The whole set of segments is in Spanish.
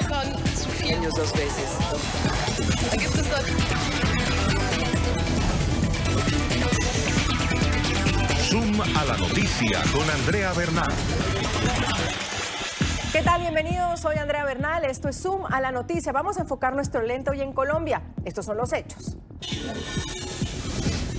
Con zu vielen. Años 2 veces. Da gibt es dort. Zoom a la noticia con Andrea Bernal. ¿Qué tal? Bienvenidos, soy Andrea Bernal, esto es Zoom a la noticia. Vamos a enfocar nuestro lente hoy en Colombia. Estos son los hechos.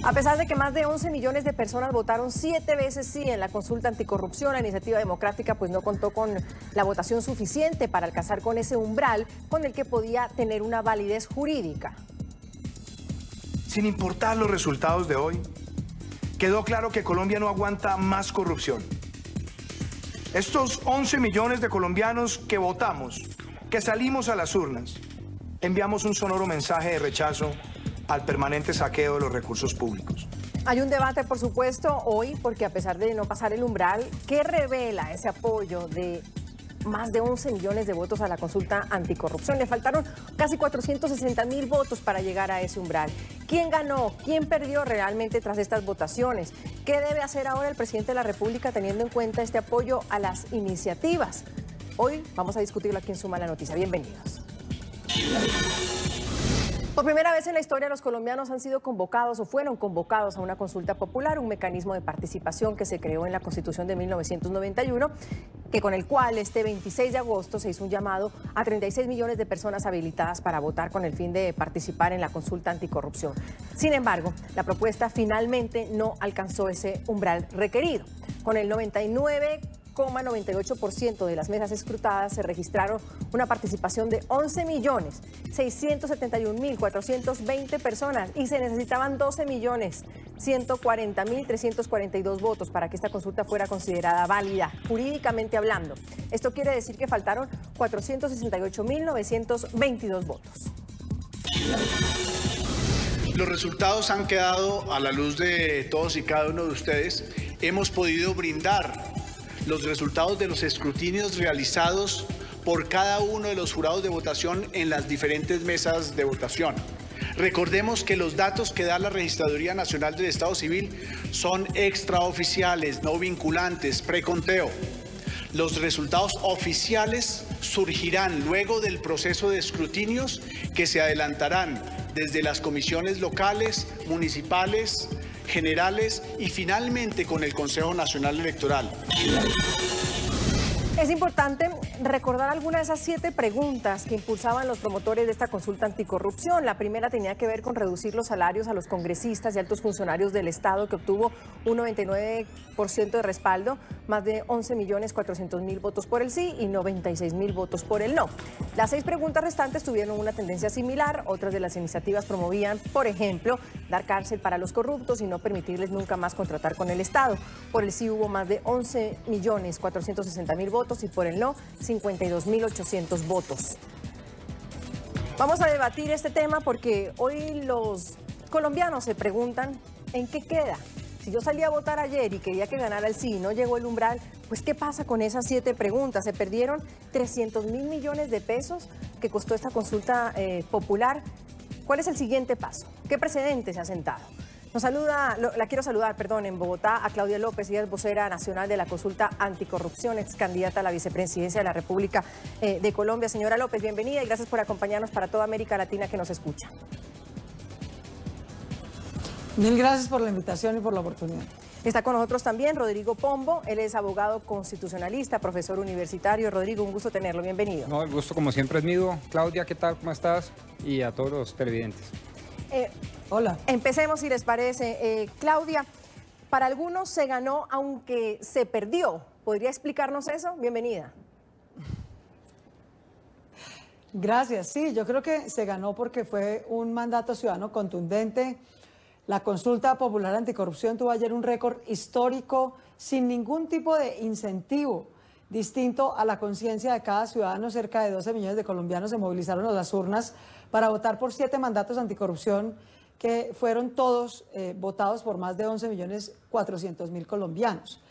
A pesar de que más de 11 millones de personas votaron 7 veces sí en la consulta anticorrupción, la iniciativa democrática pues no contó con la votación suficiente para alcanzar con ese umbral con el que podía tener una validez jurídica. Sin importar los resultados de hoy, quedó claro que Colombia no aguanta más corrupción. Estos 11 millones de colombianos que votamos, que salimos a las urnas, enviamos un sonoro mensaje de rechazo al permanente saqueo de los recursos públicos. Hay un debate, por supuesto, hoy, porque a pesar de no pasar el umbral, ¿qué revela ese apoyo de más de 11 millones de votos a la consulta anticorrupción? Le faltaron casi 460.000 votos para llegar a ese umbral. ¿Quién ganó? ¿Quién perdió realmente tras estas votaciones? ¿Qué debe hacer ahora el presidente de la República teniendo en cuenta este apoyo a las iniciativas? Hoy vamos a discutirlo aquí en Suma la Noticia. Bienvenidos. Por primera vez en la historia, los colombianos han sido convocados o fueron convocados a una consulta popular, un mecanismo de participación que se creó en la Constitución de 1991, que con el cual este 26 de agosto se hizo un llamado a 36 millones de personas habilitadas para votar con el fin de participar en la consulta anticorrupción. Sin embargo, la propuesta finalmente no alcanzó ese umbral requerido. Con el 99,98% de las mesas escrutadas se registraron una participación de 11.671.420 personas y se necesitaban 12.140.342 votos para que esta consulta fuera considerada válida, jurídicamente hablando. Esto quiere decir que faltaron 468.922 votos. Los resultados han quedado a la luz de todos y cada uno de ustedes. Hemos podido brindar los resultados de los escrutinios realizados por cada uno de los jurados de votación en las diferentes mesas de votación. Recordemos que los datos que da la Registraduría Nacional del Estado Civil son extraoficiales, no vinculantes, preconteo. Los resultados oficiales surgirán luego del proceso de escrutinios que se adelantarán desde las comisiones locales, municipales, generales y finalmente con el Consejo Nacional Electoral. Es importante recordar algunas de esas 7 preguntas que impulsaban los promotores de esta consulta anticorrupción. La primera tenía que ver con reducir los salarios a los congresistas y altos funcionarios del Estado, que obtuvo un 99% de respaldo, más de 11.400.000 votos por el sí y 96.000 votos por el no. Las 6 preguntas restantes tuvieron una tendencia similar. Otras de las iniciativas promovían, por ejemplo, dar cárcel para los corruptos y no permitirles nunca más contratar con el Estado. Por el sí hubo más de 11.460.000 votos y por el no 52.800 votos. Vamos a debatir este tema porque hoy los colombianos se preguntan ¿en qué queda? Si yo salí a votar ayer y quería que ganara el sí y no llegó el umbral, pues ¿qué pasa con esas 7 preguntas? Se perdieron 300.000 millones de pesos que costó esta consulta popular. ¿Cuál es el siguiente paso? ¿Qué precedente se ha sentado? La quiero saludar, en Bogotá, a Claudia López, ella es vocera nacional de la consulta anticorrupción, ex candidata a la vicepresidencia de la República de Colombia. Señora López, bienvenida y gracias por acompañarnos para toda América Latina que nos escucha. Mil gracias por la invitación y por la oportunidad. Está con nosotros también Rodrigo Pombo, él es abogado constitucionalista, profesor universitario. Rodrigo, un gusto tenerlo, bienvenido. No, el gusto como siempre es mío. Claudia, ¿qué tal? ¿Cómo estás? Y a todos los televidentes. Hola. Empecemos, si les parece. Claudia, para algunos se ganó aunque se perdió. ¿Podría explicarnos eso? Bienvenida. Gracias. Sí, yo creo que se ganó porque fue un mandato ciudadano contundente. La consulta popular anticorrupción tuvo ayer un récord histórico sin ningún tipo de incentivo distinto a la conciencia de cada ciudadano. Cerca de 12 millones de colombianos se movilizaron a las urnas para votar por 7 mandatos anticorrupción que fueron todos votados por más de 11.400.000 colombianos.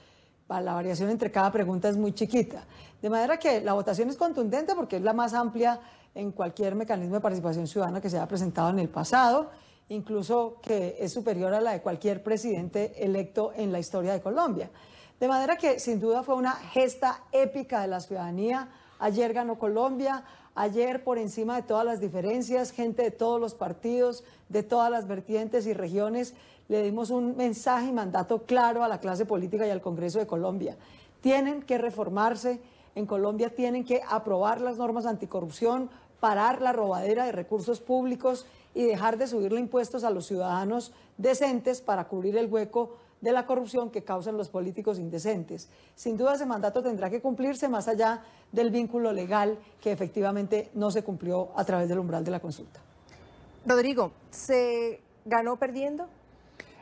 La variación entre cada pregunta es muy chiquita. De manera que la votación es contundente porque es la más amplia en cualquier mecanismo de participación ciudadana que se haya presentado en el pasado, incluso que es superior a la de cualquier presidente electo en la historia de Colombia. De manera que sin duda fue una gesta épica de la ciudadanía Ayer ganó Colombia, ayer por encima de todas las diferencias, gente de todos los partidos, de todas las vertientes y regiones, le dimos un mensaje y mandato claro a la clase política y al Congreso de Colombia. Tienen que reformarse, en Colombia tienen que aprobar las normas anticorrupción, parar la robadera de recursos públicos y dejar de subirle impuestos a los ciudadanos decentes para cubrir el hueco de la corrupción que causan los políticos indecentes. Sin duda ese mandato tendrá que cumplirse más allá del vínculo legal que efectivamente no se cumplió a través del umbral de la consulta. Rodrigo, ¿se ganó perdiendo?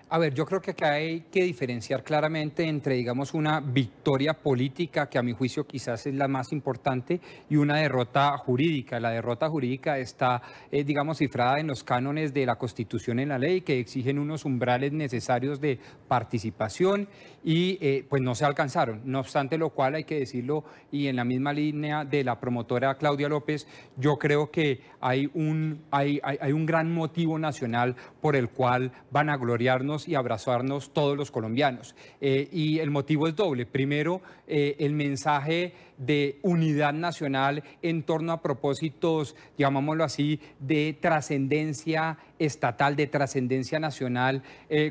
A ver, yo creo que acá hay que diferenciar claramente entre, digamos, una victoria política, que a mi juicio quizás es la más importante, y una derrota jurídica. La derrota jurídica está, digamos, cifrada en los cánones de la Constitución, en la ley, que exigen unos umbrales necesarios de participación y pues no se alcanzaron. No obstante lo cual, hay que decirlo, y en la misma línea de la promotora Claudia López, yo creo que hay un gran motivo nacional por el cual van a gloriarnos y abrazarnos todos los colombianos. Y el motivo es doble. Primero, el mensaje de unidad nacional en torno a propósitos, llamámoslo así, de trascendencia estatal, de trascendencia nacional,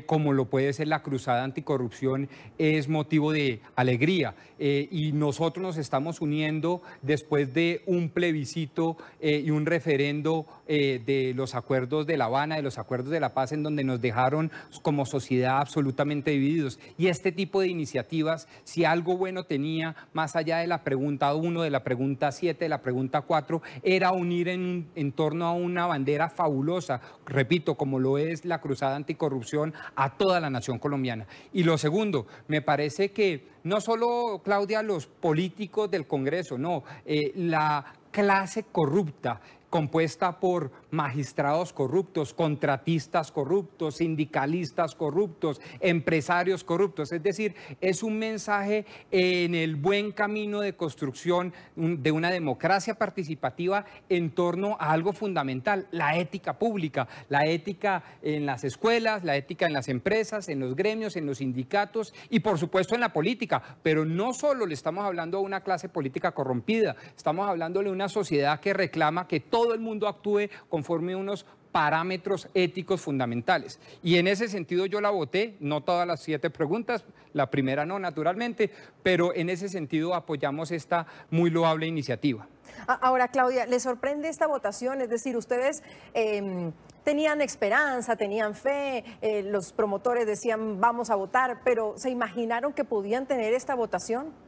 como lo puede ser la cruzada anticorrupción, es motivo de alegría. Y nosotros nos estamos uniendo después de un plebiscito y un referendo de los acuerdos de La Habana, de los acuerdos de la paz, en donde nos dejaron como sociedad absolutamente divididos. Y este tipo de iniciativas, si algo bueno tenía, más allá de la pregunta 1, de la pregunta 7, de la pregunta 4, era unir en torno a una bandera fabulosa, repito, como lo es la cruzada anticorrupción, a toda la nación colombiana. Y lo segundo, me parece que no solo, Claudia, los políticos del Congreso, no, la clase corrupta, compuesta por magistrados corruptos, contratistas corruptos, sindicalistas corruptos, empresarios corruptos. Es decir, es un mensaje en el buen camino de construcción de una democracia participativa en torno a algo fundamental, la ética pública, la ética en las escuelas, la ética en las empresas, en los gremios, en los sindicatos y por supuesto en la política. Pero no solo le estamos hablando a una clase política corrompida, estamos hablándole a una sociedad que reclama que todo el mundo actúe conforme a unos parámetros éticos fundamentales. Y en ese sentido yo la voté, no todas las 7 preguntas, la primera no, naturalmente, pero en ese sentido apoyamos esta muy loable iniciativa. Ahora, Claudia, ¿le sorprende esta votación? Es decir, ustedes tenían esperanza, tenían fe, los promotores decían vamos a votar, pero ¿se imaginaron que podían tener esta votación?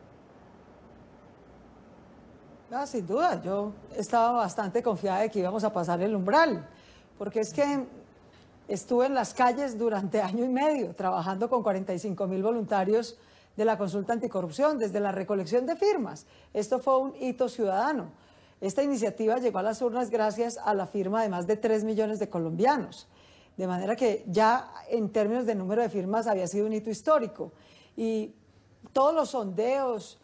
No, sin duda, yo estaba bastante confiada de que íbamos a pasar el umbral, porque es que estuve en las calles durante año y medio trabajando con 45.000 voluntarios de la consulta anticorrupción, desde la recolección de firmas. Esto fue un hito ciudadano. Esta iniciativa llegó a las urnas gracias a la firma de más de 3 millones de colombianos, de manera que ya en términos de número de firmas había sido un hito histórico. Y todos los sondeos,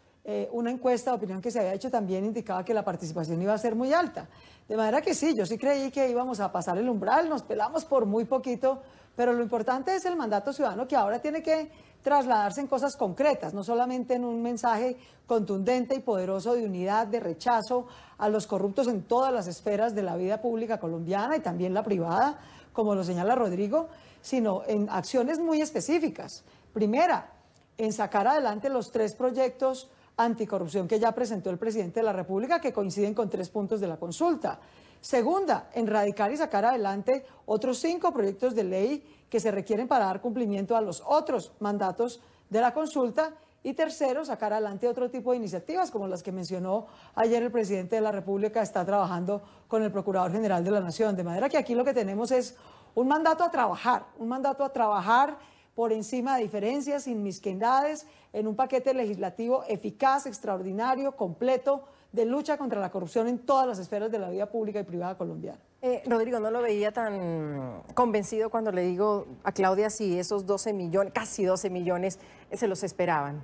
una encuesta de opinión que se había hecho también indicaba que la participación iba a ser muy alta. De manera que sí, yo sí creí que íbamos a pasar el umbral, nos pelamos por muy poquito, pero lo importante es el mandato ciudadano que ahora tiene que trasladarse en cosas concretas, no solamente en un mensaje contundente y poderoso de unidad, de rechazo a los corruptos en todas las esferas de la vida pública colombiana y también la privada, como lo señala Rodrigo, sino en acciones muy específicas. Primera, en sacar adelante los 3 proyectos anticorrupción que ya presentó el presidente de la República, que coinciden con 3 puntos de la consulta. Segunda, en radicar y sacar adelante otros 5 proyectos de ley que se requieren para dar cumplimiento a los otros mandatos de la consulta. Y tercero, sacar adelante otro tipo de iniciativas, como las que mencionó ayer el presidente de la República, está trabajando con el Procurador General de la Nación. De manera que aquí lo que tenemos es un mandato a trabajar por encima de diferencias, sin mezquindades, en un paquete legislativo eficaz, extraordinario, completo, de lucha contra la corrupción en todas las esferas de la vida pública y privada colombiana. Rodrigo, no lo veía tan convencido cuando le digo a Claudia si esos 12 millones, casi 12 millones, se los esperaban.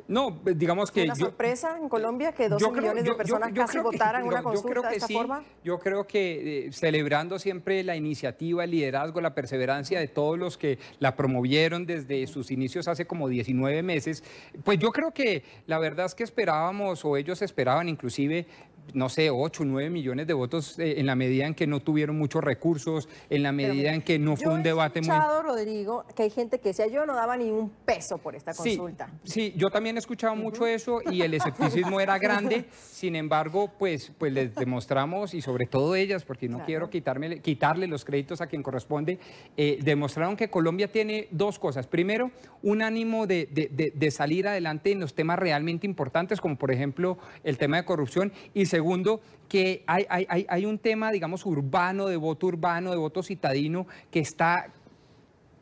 No, digamos que ¿Una sorpresa en Colombia que 12 millones de personas casi votaran una consulta de esta forma? Yo creo que celebrando siempre la iniciativa, el liderazgo, la perseverancia de todos los que la promovieron desde sus inicios hace como 19 meses, pues yo creo que la verdad es que esperábamos, o ellos esperaban inclusive, no sé, 8 o 9 millones de votos en la medida en que no tuvieron muchos recursos, en la medida en que no fue un debate muy... Yo he escuchado, Rodrigo, que hay gente que decía yo no daba ni un peso por esta consulta. Sí, yo también he escuchado mucho eso y el escepticismo era grande. Sin embargo, pues les demostramos, y sobre todo ellas, porque no quiero quitarle los créditos a quien corresponde, demostraron que Colombia tiene dos cosas. Primero, un ánimo de salir adelante en los temas realmente importantes, como por ejemplo el tema de corrupción, y segundo, que hay un tema, digamos, urbano, de voto citadino, que está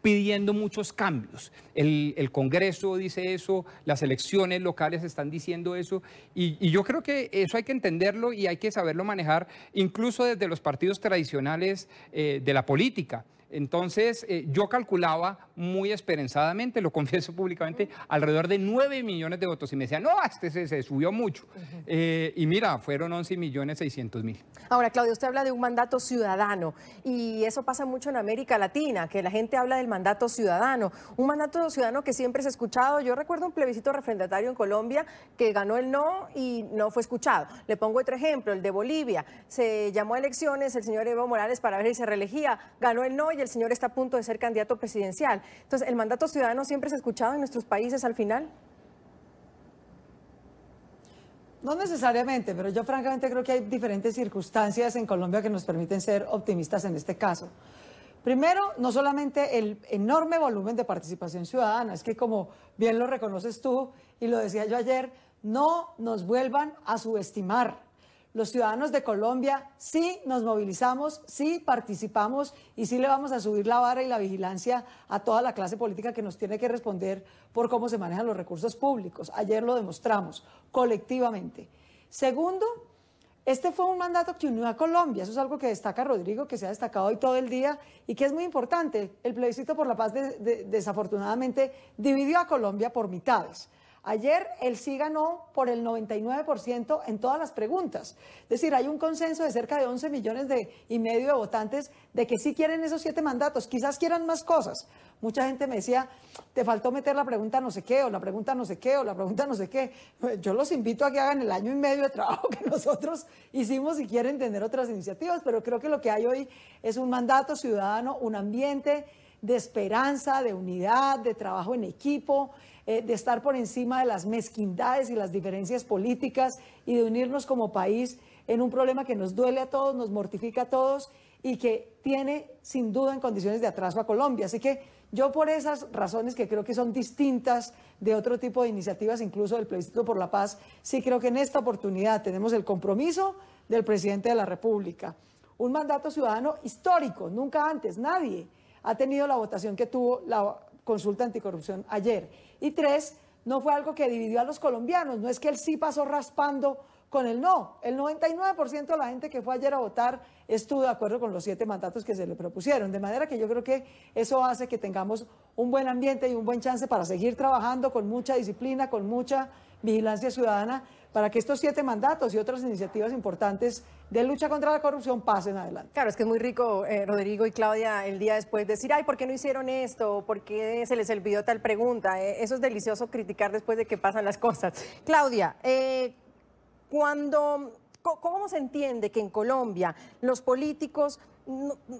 pidiendo muchos cambios. El Congreso dice eso, las elecciones locales están diciendo eso, y yo creo que eso hay que entenderlo y hay que saberlo manejar, incluso desde los partidos tradicionales de la política. Entonces, yo calculaba muy esperanzadamente, lo confieso públicamente, alrededor de 9 millones de votos. Y me decían, no, se subió mucho. Y mira, fueron 11.600.000. Ahora, Claudia, usted habla de un mandato ciudadano. Y eso pasa mucho en América Latina, que la gente habla del mandato ciudadano. Un mandato ciudadano que siempre se ha escuchado. Yo recuerdo un plebiscito refrendatario en Colombia que ganó el no y no fue escuchado. Le pongo otro ejemplo, el de Bolivia. Se llamó a elecciones el señor Evo Morales para ver si se reelegía. Ganó el no y el señor está a punto de ser candidato presidencial. Entonces, ¿el mandato ciudadano siempre se ha escuchado en nuestros países al final? No necesariamente, pero yo francamente creo que hay diferentes circunstancias en Colombia que nos permiten ser optimistas en este caso. Primero, no solamente el enorme volumen de participación ciudadana, es que como bien lo reconoces tú y lo decía yo ayer, no nos vuelvan a subestimar. Los ciudadanos de Colombia sí nos movilizamos, sí participamos y sí le vamos a subir la vara y la vigilancia a toda la clase política que nos tiene que responder por cómo se manejan los recursos públicos. Ayer lo demostramos colectivamente. Segundo, este fue un mandato que unió a Colombia. Eso es algo que destaca Rodrigo, que se ha destacado hoy todo el día y que es muy importante. El plebiscito por la paz desafortunadamente dividió a Colombia por mitades. Ayer el sí ganó por el 99% en todas las preguntas. Es decir, hay un consenso de cerca de 11 millones y medio de votantes de que sí quieren esos 7 mandatos, quizás quieran más cosas. Mucha gente me decía, te faltó meter la pregunta no sé qué, o la pregunta no sé qué, o la pregunta no sé qué. Yo los invito a que hagan el año y medio de trabajo que nosotros hicimos si quieren tener otras iniciativas, pero creo que lo que hay hoy es un mandato ciudadano, un ambiente de esperanza, de unidad, de trabajo en equipo, de estar por encima de las mezquindades y las diferencias políticas y de unirnos como país en un problema que nos duele a todos, nos mortifica a todos y que tiene sin duda en condiciones de atraso a Colombia. Así que yo por esas razones que creo que son distintas de otro tipo de iniciativas, incluso del plebiscito por la paz, sí creo que en esta oportunidad tenemos el compromiso del presidente de la República. Un mandato ciudadano histórico, nunca antes, nadie ha tenido la votación que tuvo la consulta anticorrupción ayer. Y 3, no fue algo que dividió a los colombianos, no es que el sí pasó raspando con el no. El 99% de la gente que fue ayer a votar estuvo de acuerdo con los 7 mandatos que se le propusieron. De manera que yo creo que eso hace que tengamos un buen ambiente y un buen chance para seguir trabajando con mucha disciplina, con mucha vigilancia ciudadana, para que estos 7 mandatos y otras iniciativas importantes de lucha contra la corrupción pasen adelante. Claro, es que es muy rico, Rodrigo y Claudia, el día después decir, ay, ¿por qué no hicieron esto? ¿Por qué se les olvidó tal pregunta? Eso es delicioso criticar después de que pasan las cosas. Claudia, ¿cómo se entiende que en Colombia los políticos,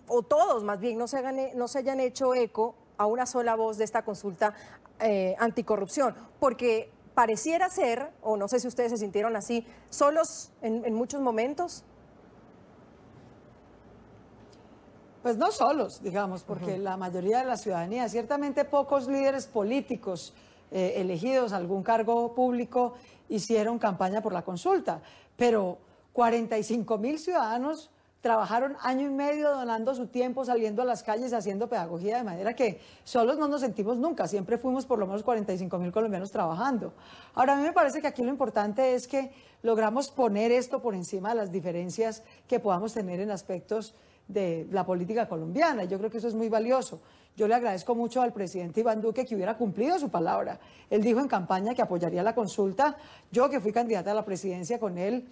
o todos más bien, no se hayan hecho eco a una sola voz de esta consulta anticorrupción? Porque pareciera ser, o no sé si ustedes se sintieron así, solos en muchos momentos. Pues no solos, digamos, porque la mayoría de la ciudadanía, ciertamente pocos líderes políticos elegidos a algún cargo público hicieron campaña por la consulta, pero 45.000 ciudadanos trabajaron año y medio donando su tiempo, saliendo a las calles, haciendo pedagogía, de manera que solos no nos sentimos nunca, siempre fuimos por lo menos 45.000 colombianos trabajando. Ahora, a mí me parece que aquí lo importante es que logramos poner esto por encima de las diferencias que podamos tener en aspectos de la política colombiana. Yo creo que eso es muy valioso. Yo le agradezco mucho al presidente Iván Duque que hubiera cumplido su palabra. Él dijo en campaña que apoyaría la consulta. Yo, que fui candidata a la presidencia con él,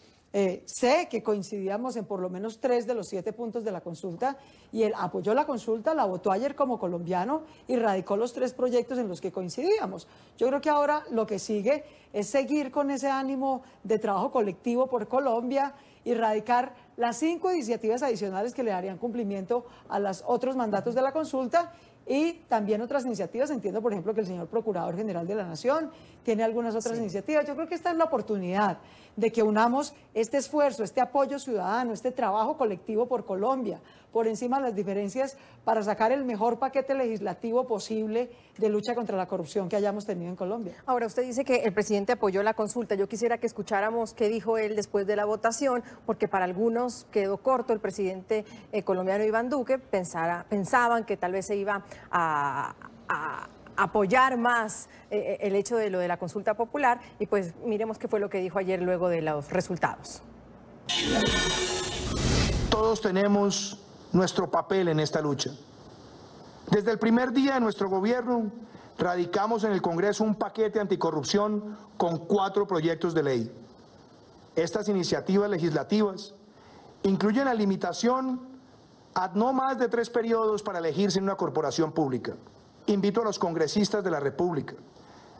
sé que coincidíamos en por lo menos 3 de los 7 puntos de la consulta y él apoyó la consulta, la votó ayer como colombiano y radicó los 3 proyectos en los que coincidíamos. Yo creo que ahora lo que sigue es seguir con ese ánimo de trabajo colectivo por Colombia y radicar las 5 iniciativas adicionales que le darían cumplimiento a los otros mandatos de la consulta y también otras iniciativas. Entiendo, por ejemplo, que el señor Procurador General de la Nación tiene algunas otras iniciativas. Yo creo que esta es la oportunidad de que unamos este esfuerzo, este apoyo ciudadano, este trabajo colectivo por Colombia, por encima de las diferencias, para sacar el mejor paquete legislativo posible de lucha contra la corrupción que hayamos tenido en Colombia. Ahora, usted dice que el presidente apoyó la consulta. Yo quisiera que escucháramos qué dijo él después de la votación, porque para algunos quedó corto. El presidente colombiano Iván Duque pensaban que tal vez se iba a apoyar más el hecho de lo de la consulta popular, y pues miremos qué fue lo que dijo ayer luego de los resultados. Todos tenemos nuestro papel en esta lucha. Desde el primer día de nuestro gobierno, radicamos en el Congreso un paquete anticorrupción con 4 proyectos de ley. Estas iniciativas legislativas incluyen la limitación a no más de 3 periodos para elegirse en una corporación pública. Invito a los congresistas de la República,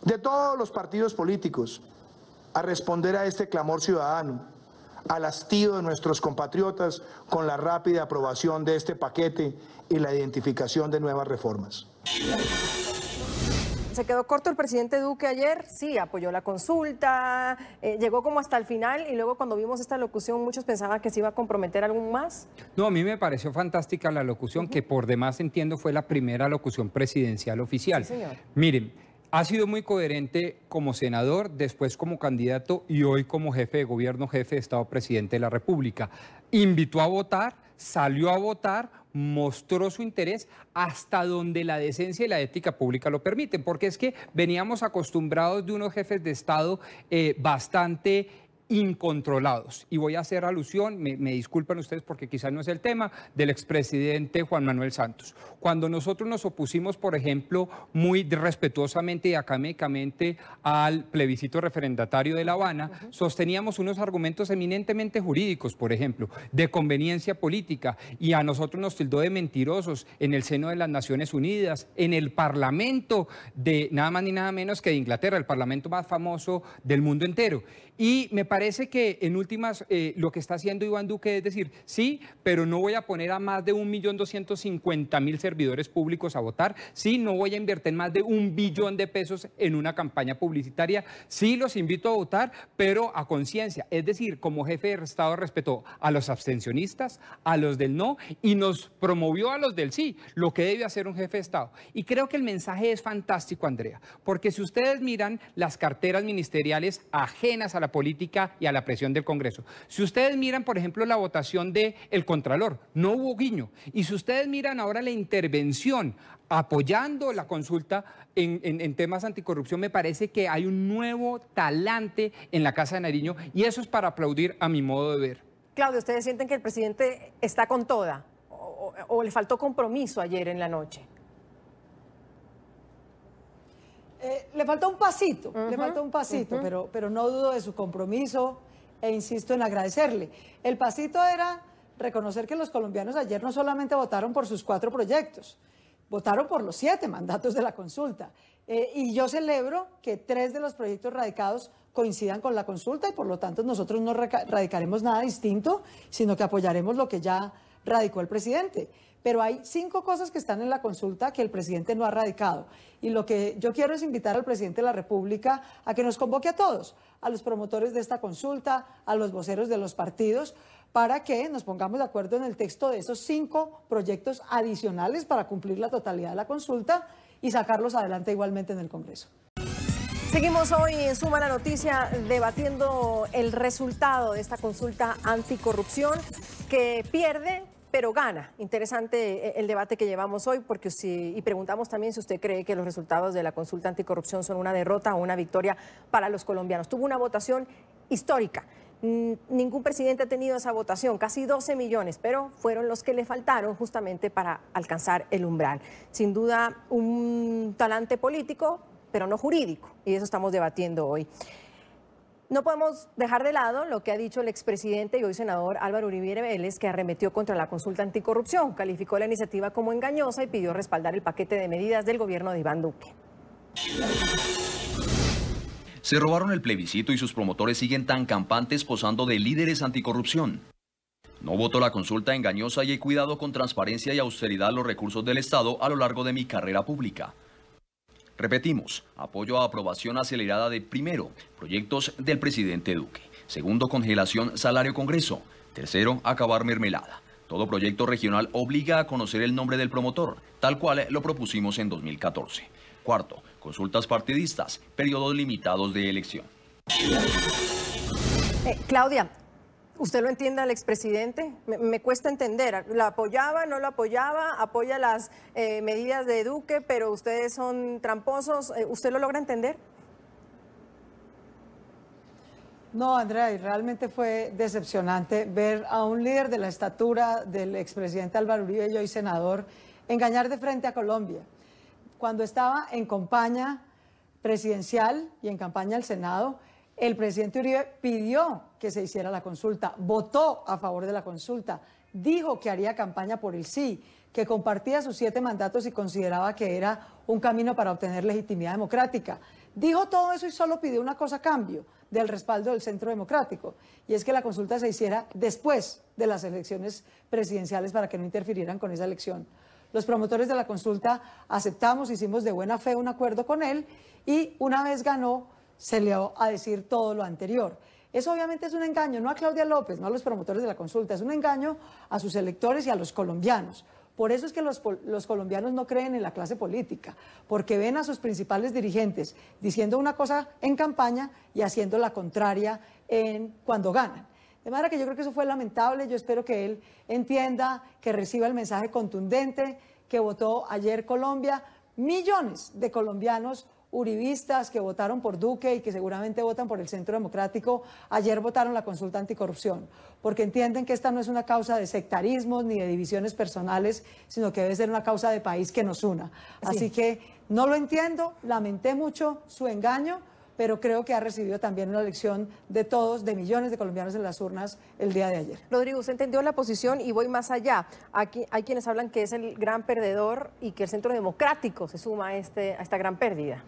de todos los partidos políticos, a responder a este clamor ciudadano, al hastío de nuestros compatriotas con la rápida aprobación de este paquete y la identificación de nuevas reformas. Se quedó corto el presidente Duque ayer, sí, apoyó la consulta, llegó como hasta el final y luego cuando vimos esta locución muchos pensaban que se iba a comprometer algún más. No, a mí me pareció fantástica la locución, que por demás entiendo fue la primera locución presidencial oficial. Sí, señor. Miren, ha sido muy coherente como senador, después como candidato y hoy como jefe de gobierno, jefe de Estado, presidente de la República. Invitó a votar, salió a votar, mostró su interés hasta donde la decencia y la ética pública lo permiten, porque es que veníamos acostumbrados de unos jefes de Estado bastante incontrolados. Y voy a hacer alusión, me disculpan ustedes porque quizás no es el tema, del expresidente Juan Manuel Santos. Cuando nosotros nos opusimos, por ejemplo, muy respetuosamente y académicamente al plebiscito referendatario de La Habana, sosteníamos unos argumentos eminentemente jurídicos, por ejemplo, de conveniencia política, y a nosotros nos tildó de mentirosos en el seno de las Naciones Unidas, en el Parlamento de nada más ni nada menos que de Inglaterra, el Parlamento más famoso del mundo entero. Y me parece que en últimas lo que está haciendo Iván Duque es decir, sí, pero no voy a poner a más de 1.250.000 servidores públicos a votar, sí, no voy a invertir más de 1 billón de pesos en una campaña publicitaria, sí, los invito a votar, pero a conciencia. Es decir, como jefe de Estado respetó a los abstencionistas, a los del no, y nos promovió a los del sí, lo que debe hacer un jefe de Estado. Y creo que el mensaje es fantástico, Andrea, porque si ustedes miran las carteras ministeriales ajenas a la política y a la presión del Congreso. Si ustedes miran, por ejemplo, la votación del Contralor, no hubo guiño. Y si ustedes miran ahora la intervención apoyando la consulta en temas anticorrupción, me parece que hay un nuevo talante en la Casa de Nariño y eso es para aplaudir a mi modo de ver. Claudio, ¿ustedes sienten que el presidente está con toda o le faltó compromiso ayer en la noche? Le faltó un pasito, pero no dudo de su compromiso e insisto en agradecerle. El pasito era reconocer que los colombianos ayer no solamente votaron por sus 4 proyectos, votaron por los 7 mandatos de la consulta. Y yo celebro que 3 de los proyectos radicados coincidan con la consulta y por lo tanto nosotros no radicaremos nada distinto, sino que apoyaremos lo que ya radicó el presidente. Pero hay 5 cosas que están en la consulta que el presidente no ha radicado. Y lo que yo quiero es invitar al presidente de la República a que nos convoque a todos, a los promotores de esta consulta, a los voceros de los partidos, para que nos pongamos de acuerdo en el texto de esos 5 proyectos adicionales para cumplir la totalidad de la consulta y sacarlos adelante igualmente en el Congreso. Seguimos hoy en Suma la Noticia debatiendo el resultado de esta consulta anticorrupción que pierde pero gana. Interesante el debate que llevamos hoy porque y preguntamos también si usted cree que los resultados de la consulta anticorrupción son una derrota o una victoria para los colombianos. Tuvo una votación histórica Ningún presidente ha tenido esa votación, casi 12 millones, pero fueron los que le faltaron justamente para alcanzar el umbral. Sin duda, un talante político, pero no jurídico, y eso estamos debatiendo hoy. No podemos dejar de lado lo que ha dicho el expresidente y hoy senador Álvaro Uribe Vélez, que arremetió contra la consulta anticorrupción, calificó la iniciativa como engañosa y pidió respaldar el paquete de medidas del gobierno de Iván Duque. Se robaron el plebiscito y sus promotores siguen tan campantes posando de líderes anticorrupción. No voto la consulta engañosa y he cuidado con transparencia y austeridad los recursos del Estado a lo largo de mi carrera pública. Repetimos, apoyo a aprobación acelerada de primero, proyectos del presidente Duque. Segundo, congelación salario Congreso. Tercero, acabar mermelada. Todo proyecto regional obliga a conocer el nombre del promotor, tal cual lo propusimos en 2014. Cuarto, consultas partidistas, periodos limitados de elección. Claudia, ¿usted lo entiende al expresidente? Me cuesta entender. ¿La apoyaba, no lo apoyaba? ¿Apoya las medidas de Duque, pero ustedes son tramposos? ¿Usted lo logra entender? No, Andrea, y realmente fue decepcionante ver a un líder de la estatura del expresidente Álvaro Uribe y hoy senador engañar de frente a Colombia. Cuando estaba en campaña presidencial y en campaña al Senado, el presidente Uribe pidió que se hiciera la consulta, votó a favor de la consulta, dijo que haría campaña por el sí, que compartía sus 7 mandatos y consideraba que era un camino para obtener legitimidad democrática. Dijo todo eso y solo pidió una cosa a cambio del respaldo del Centro Democrático, y es que la consulta se hiciera después de las elecciones presidenciales para que no interfirieran con esa elección. Los promotores de la consulta aceptamos, hicimos de buena fe un acuerdo con él y una vez ganó, se le dio a decir todo lo anterior. Eso obviamente es un engaño, no a Claudia López, no a los promotores de la consulta, es un engaño a sus electores y a los colombianos. Por eso es que los colombianos no creen en la clase política, porque ven a sus principales dirigentes diciendo una cosa en campaña y haciendo la contraria cuando ganan. De manera que yo creo que eso fue lamentable, yo espero que él entienda, que reciba el mensaje contundente que votó ayer Colombia. Millones de colombianos uribistas que votaron por Duque y que seguramente votan por el Centro Democrático, ayer votaron la consulta anticorrupción, porque entienden que esta no es una causa de sectarismos ni de divisiones personales, sino que debe ser una causa de país que nos una. Así que no lo entiendo, lamenté mucho su engaño, pero creo que ha recibido también una lección de todos, de millones de colombianos en las urnas el día de ayer. Rodrigo, usted entendió la posición y voy más allá. Aquí hay quienes hablan que es el gran perdedor y que el Centro Democrático se suma a esta gran pérdida.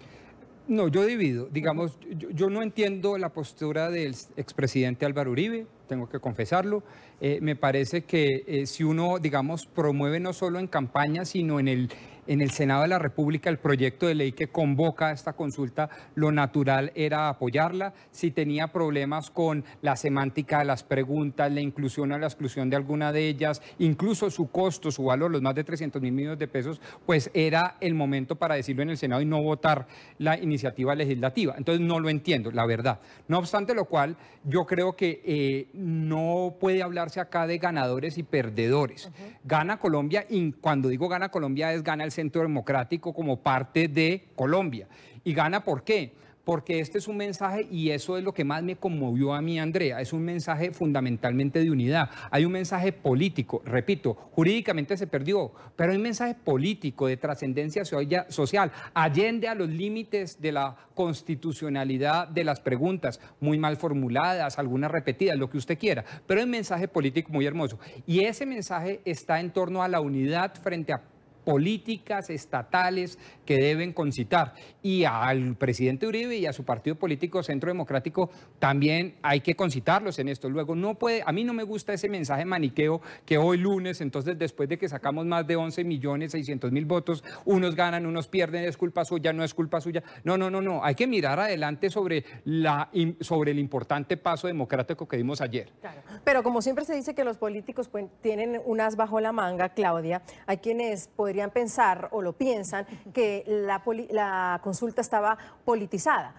No, yo divido. Digamos, yo no entiendo la postura del expresidente Álvaro Uribe, tengo que confesarlo. Me parece que si uno, digamos, promueve no solo en campaña, sino en el Senado de la República el proyecto de ley que convoca a esta consulta, lo natural era apoyarla. Si tenía problemas con la semántica de las preguntas, la inclusión o la exclusión de alguna de ellas, incluso su costo, su valor, los más de 300.000 millones de pesos, pues era el momento para decirlo en el Senado y no votar la iniciativa legislativa. Entonces no lo entiendo, la verdad. No obstante lo cual, yo creo que no puede hablarse acá de ganadores y perdedores. Gana Colombia, y cuando digo gana Colombia es gana el Centro Democrático como parte de Colombia. ¿Y gana por qué? Porque este es un mensaje, y eso es lo que más me conmovió a mí, Andrea, es un mensaje fundamentalmente de unidad. Hay un mensaje político, repito, jurídicamente se perdió, pero hay un mensaje político de trascendencia social, allende a los límites de la constitucionalidad de las preguntas, muy mal formuladas, algunas repetidas, lo que usted quiera, pero hay un mensaje político muy hermoso. Y ese mensaje está en torno a la unidad frente a políticas estatales que deben concitar. Y al presidente Uribe y a su partido político Centro Democrático también hay que concitarlos en esto. Luego, a mí no me gusta ese mensaje maniqueo que hoy lunes, entonces después de que sacamos más de 11.600.000 votos, unos ganan, unos pierden, es culpa suya, no es culpa suya. No. Hay que mirar adelante sobre el importante paso democrático que dimos ayer. Claro. Pero como siempre se dice que los políticos tienen un as bajo la manga, Claudia, hay quienes podrían pensar o lo piensan que la consulta estaba politizada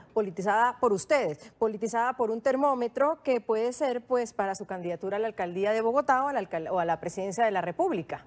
por ustedes, politizada por un termómetro que puede ser pues para su candidatura a la alcaldía de Bogotá o a la presidencia de la República.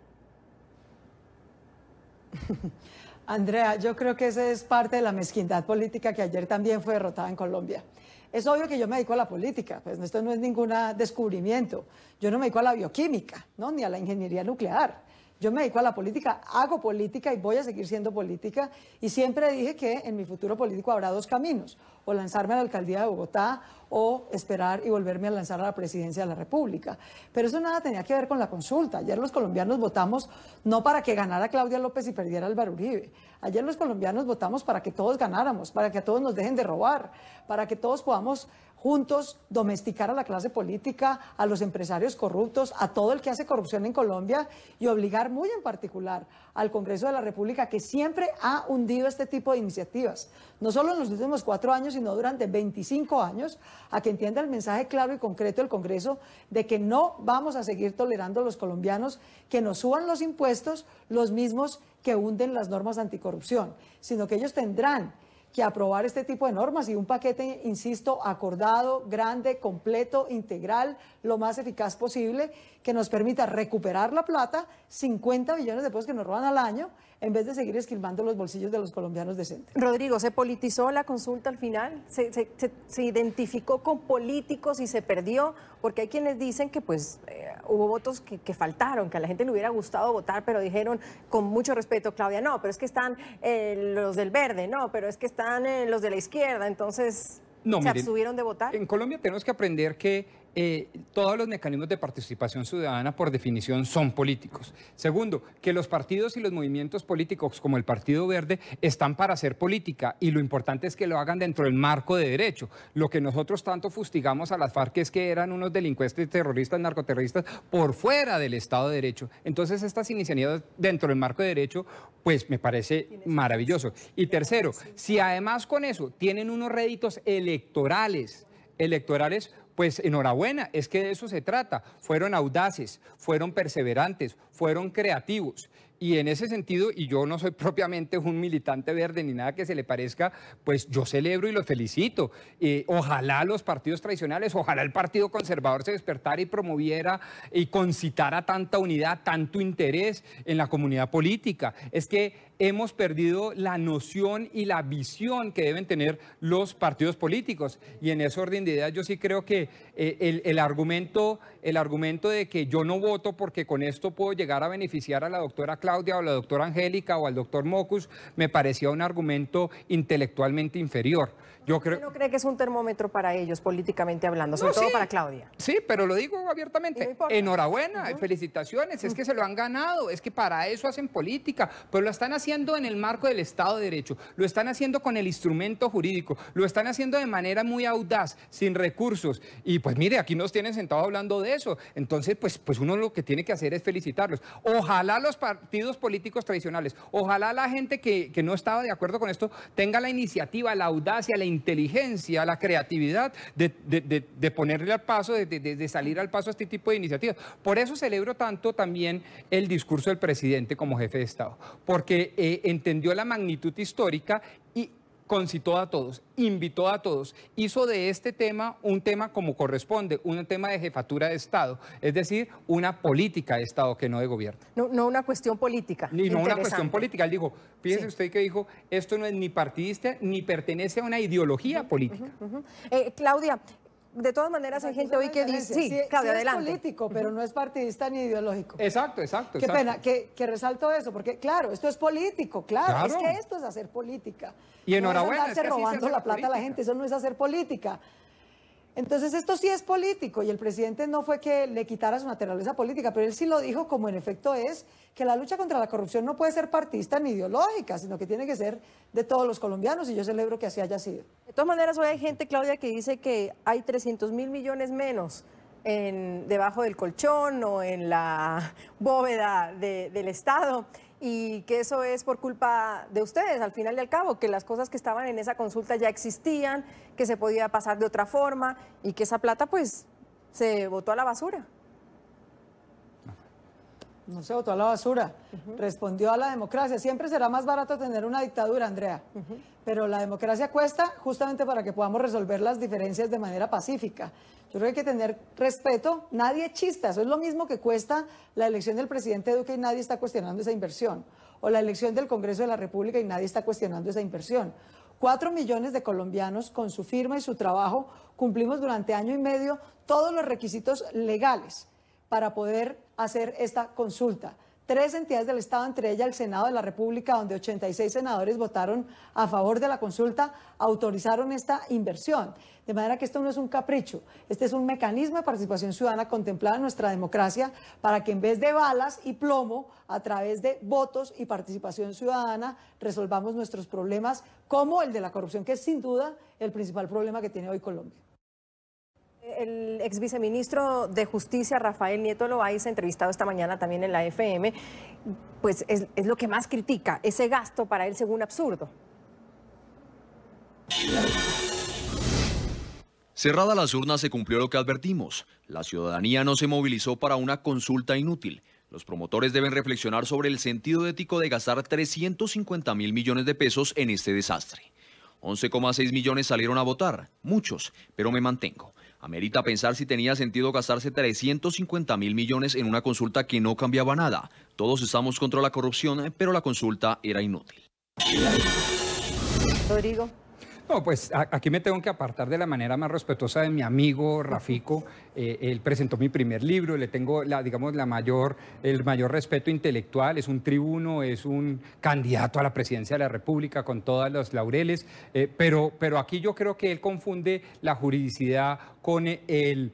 Andrea, yo creo que esa es parte de la mezquindad política que ayer también fue derrotada en Colombia. Es obvio que yo me dedico a la política, pues esto no es ningún descubrimiento. Yo no me dedico a la bioquímica, ¿no? Ni a la ingeniería nuclear. Yo me dedico a la política, hago política y voy a seguir siendo política. Y siempre dije que en mi futuro político habrá dos caminos: o lanzarme a la alcaldía de Bogotá o esperar y volverme a lanzar a la presidencia de la República. Pero eso nada tenía que ver con la consulta. Ayer los colombianos votamos no para que ganara Claudia López y perdiera Álvaro Uribe. Ayer los colombianos votamos para que todos ganáramos, para que a todos nos dejen de robar, para que todos podamos juntos domesticar a la clase política, a los empresarios corruptos, a todo el que hace corrupción en Colombia y obligar muy en particular al Congreso de la República, que siempre ha hundido este tipo de iniciativas, no solo en los últimos 4 años, sino durante 25 años, a que entienda el mensaje claro y concreto del Congreso de que no vamos a seguir tolerando a los colombianos que nos suban los impuestos, los mismos que hunden las normas anticorrupción, sino que ellos tendrán que aprobar este tipo de normas y un paquete, insisto, acordado, grande, completo, integral, lo más eficaz posible, que nos permita recuperar la plata, 50 billones de pesos que nos roban al año, en vez de seguir esquilmando los bolsillos de los colombianos decentes. Rodrigo, ¿se politizó la consulta al final? ¿Se identificó con políticos y se perdió? Porque hay quienes dicen que pues hubo votos que faltaron, que a la gente le hubiera gustado votar, pero dijeron con mucho respeto, Claudia, no, pero es que están los del verde, no, pero es que están los de la izquierda, entonces ¿se abstuvieron de votar? En Colombia tenemos que aprender que todos los mecanismos de participación ciudadana, por definición, son políticos. Segundo, que los partidos y los movimientos políticos, como el Partido Verde, están para hacer política y lo importante es que lo hagan dentro del marco de derecho. Lo que nosotros tanto fustigamos a las FARC es que eran unos delincuentes terroristas, narcoterroristas, por fuera del Estado de Derecho. Entonces, estas iniciativas dentro del marco de derecho, pues me parece maravilloso. Y tercero, si además con eso tienen unos réditos electorales, pues enhorabuena, es que de eso se trata. Fueron audaces, fueron perseverantes, fueron creativos. Y en ese sentido, y yo no soy propiamente un militante verde ni nada que se le parezca, pues yo celebro y los felicito. Ojalá los partidos tradicionales, ojalá el Partido Conservador se despertara y promoviera y concitara tanta unidad, tanto interés en la comunidad política. Es que hemos perdido la noción y la visión que deben tener los partidos políticos. Y en ese orden de ideas yo sí creo que el argumento de que yo no voto porque con esto puedo llegar a beneficiar a la doctora Claudia o a la doctora Angélica o al doctor Mocus, me parecía un argumento intelectualmente inferior. ¿Usted no cree que es un termómetro para ellos, políticamente hablando, sobre todo para Claudia? Sí, pero lo digo abiertamente. Enhorabuena, felicitaciones, es que se lo han ganado, es que para eso hacen política, pero lo están haciendo en el marco del Estado de Derecho, lo están haciendo con el instrumento jurídico, lo están haciendo de manera muy audaz, sin recursos. Y pues mire, aquí nos tienen sentados hablando de eso. Entonces, pues uno lo que tiene que hacer es felicitarlos. Ojalá los partidos políticos tradicionales, ojalá la gente que no estaba de acuerdo con esto tenga la iniciativa, la audacia, la inteligencia, la creatividad de ponerle al paso, de salir al paso a este tipo de iniciativas. Por eso celebro tanto también el discurso del presidente como jefe de Estado, porque entendió la magnitud histórica y concitó a todos, invitó a todos, hizo de este tema un tema como corresponde, un tema de jefatura de Estado, es decir, una política de Estado que no de gobierno. No una cuestión política. Ni no una cuestión política. Él dijo, fíjese usted que dijo, esto no es ni partidista ni pertenece a una ideología política. Claudia, de todas maneras hay gente hoy que dice, sí, Claudia, adelante. Es político, pero no es partidista ni ideológico. Exacto. Qué pena que resalto eso, porque claro, esto es político, claro. Es que esto es hacer política. Y enhorabuena. No es andarse robando la plata a la gente, eso no es hacer política. Entonces esto sí es político y el presidente no fue que le quitara su naturaleza política, pero él sí lo dijo como en efecto es, que la lucha contra la corrupción no puede ser partidista ni ideológica, sino que tiene que ser de todos los colombianos y yo celebro que así haya sido. De todas maneras, hoy hay gente, Claudia, que dice que hay 300.000 millones menos debajo del colchón o en la bóveda del Estado y que eso es por culpa de ustedes, al final y al cabo, que las cosas que estaban en esa consulta ya existían, que se podía pasar de otra forma y que esa plata pues se botó a la basura. No se botó a la basura, respondió a la democracia. Siempre será más barato tener una dictadura, Andrea, pero la democracia cuesta justamente para que podamos resolver las diferencias de manera pacífica. Yo creo que hay que tener respeto, nadie es chista, eso es lo mismo que cuesta la elección del presidente Duque y nadie está cuestionando esa inversión, o la elección del Congreso de la República y nadie está cuestionando esa inversión. 4 millones de colombianos con su firma y su trabajo cumplimos durante año y medio todos los requisitos legales para poder hacer esta consulta. 3 entidades del Estado, entre ellas el Senado de la República, donde 86 senadores votaron a favor de la consulta, autorizaron esta inversión. De manera que esto no es un capricho, este es un mecanismo de participación ciudadana contemplado en nuestra democracia para que en vez de balas y plomo, a través de votos y participación ciudadana, resolvamos nuestros problemas como el de la corrupción, que es sin duda el principal problema que tiene hoy Colombia. El ex viceministro de Justicia, Rafael Nieto Loaiza, entrevistado esta mañana también en la FM, pues es lo que más critica, ese gasto para él según absurdo. Cerradas las urnas se cumplió lo que advertimos. La ciudadanía no se movilizó para una consulta inútil. Los promotores deben reflexionar sobre el sentido ético de gastar 350.000 millones de pesos en este desastre. 11,6 millones salieron a votar, muchos, pero me mantengo. Amerita pensar si tenía sentido gastarse 350.000 millones en una consulta que no cambiaba nada. Todos estamos contra la corrupción, pero la consulta era inútil. Rodrigo. No, pues aquí me tengo que apartar de la manera más respetuosa de mi amigo Rafico. Él presentó mi primer libro, le tengo el mayor respeto intelectual, es un tribuno, es un candidato a la presidencia de la República con todos los laureles, pero aquí yo creo que él confunde la juridicidad con el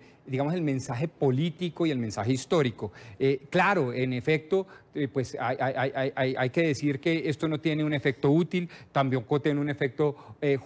mensaje político y el mensaje histórico. Claro, en efecto, pues hay que decir que esto no tiene un efecto útil, tampoco tiene un efecto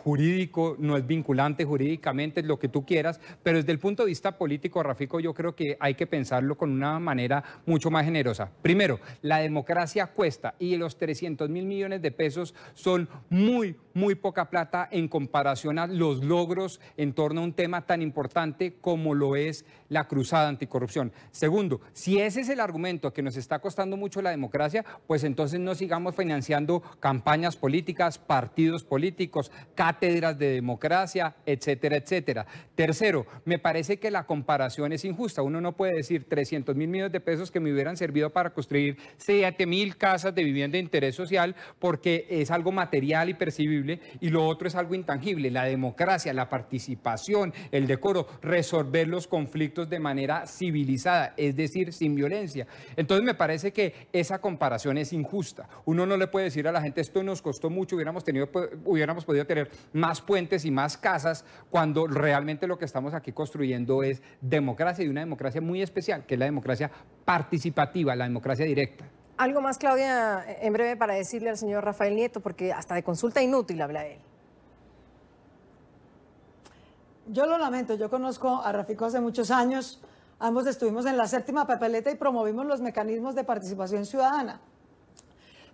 jurídico, no es vinculante jurídicamente, es lo que tú quieras, pero desde el punto de vista político, Rafico, yo creo que hay que pensarlo con una manera mucho más generosa. Primero, la democracia cuesta y los 300.000 millones de pesos son muy poca plata en comparación a los logros en torno a un tema tan importante como lo es la cruzada anticorrupción. Segundo, si ese es el argumento que nos está costando mucho la democracia, pues entonces no sigamos financiando campañas políticas, partidos políticos, cátedras de democracia, etcétera, etcétera. Tercero, me parece que la comparación es injusta. Uno no puede decir 300.000 millones de pesos que me hubieran servido para construir 7.000 casas de vivienda de interés social porque es algo material y percibible y lo otro es algo intangible. La democracia, la participación, el decoro, resolver los conflictos de manera civilizada, es decir, sin violencia. Entonces me parece que esa comparación es injusta. Uno no le puede decir a la gente esto nos costó mucho, hubiéramos podido tener más puentes y más casas cuando realmente lo que estamos aquí construyendo es democracia y una democracia muy especial, que es la democracia participativa, la democracia directa. Algo más, Claudia, en breve para decirle al señor Rafael Nieto, porque hasta de consulta inútil habla él. Yo lo lamento, yo conozco a Rafico hace muchos años, ambos estuvimos en la 7ª papeleta y promovimos los mecanismos de participación ciudadana.